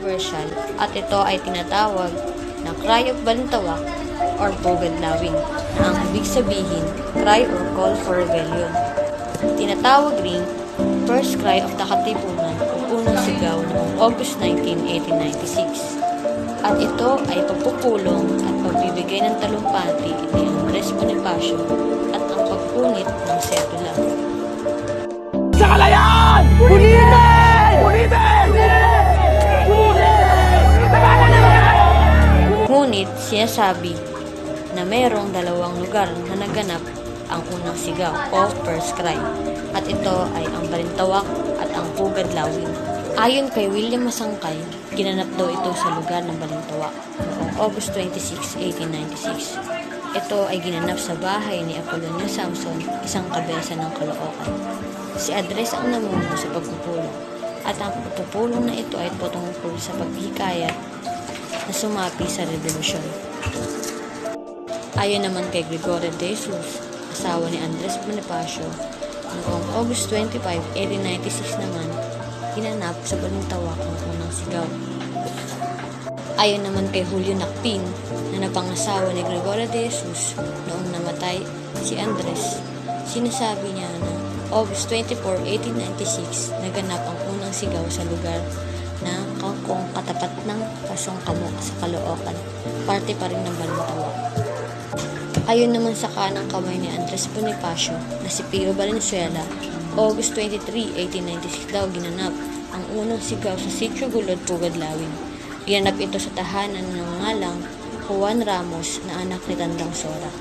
controversial at ito ay tinatawag na cry of balintawak or pugad-lawing na ang ibig sabihin cry or call for rebellion. Tinatawag ring first cry of the Katipunan o unang sigaw noong August 19, 1896. At ito ay pagpupulong at pagbibigay ng talumpati ni Andres Bonifacio at ang pagpunit ng sedula. Sa kalayan! Punitin! Punitin! Ngunit sinasabi na mayroong dalawang lugar na naganap ang unang sigaw o first cry at ito ay ang balintawak at ang pugad-lawing. Ayon kay William Masangkay, ginanap daw ito sa lugar ng balintawak noong August 26, 1896. Ito ay ginanap sa bahay ni Apolonio Samson, isang kabesa ng Caloocan. Si Andres ang namuno sa pagpupulong at ang pagpupulong na ito ay patungkol sa paghikayat na sumapi sa revolusyon. Ayon naman kay Gregorio de Jesus, asawa ni Andres Bonifacio, noong August 25, 1896 naman, ginanap sa balintawak ang unang sigaw. Ayon naman kay Julio Nakpin, na napangasawa ni Gregorio de Jesus noong namatay si Andres, sinasabi niya na August 24, 1896, naganap ang unang sigaw sa lugar na kangkong katapat ng Pasong Kamok sa Caloocan, parte pa rin ng balintawak. Ayon naman sa kanang kamay ni Andres Bonifacio na si Pio Valenzuela, August 23, 1896 daw ginanap ang unang sigaw sa Sitio Gulod, Pugad-Lawing. Ginanap ito sa tahanan ng ngalang Juan Ramos na anak ni Tandang Sora.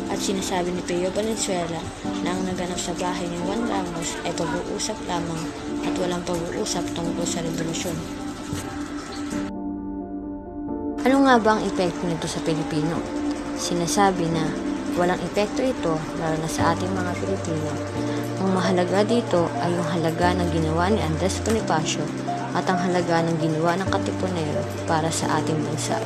At sinasabi ni Pio Valenzuela na ang naganap sa bahay ni Juan Ramos ay pag-uusap lamang at walang pag-uusap tungkol sa revolusyon. Ano nga ba ang epekto nito sa Pilipino? Sinasabi na walang epekto ito lalo na sa ating mga Pilipino. Ang mahalaga dito ay yung halaga ng ginawa ni Andres Bonifacio at ang halaga ng ginawa ng Katipunero para sa ating bansa.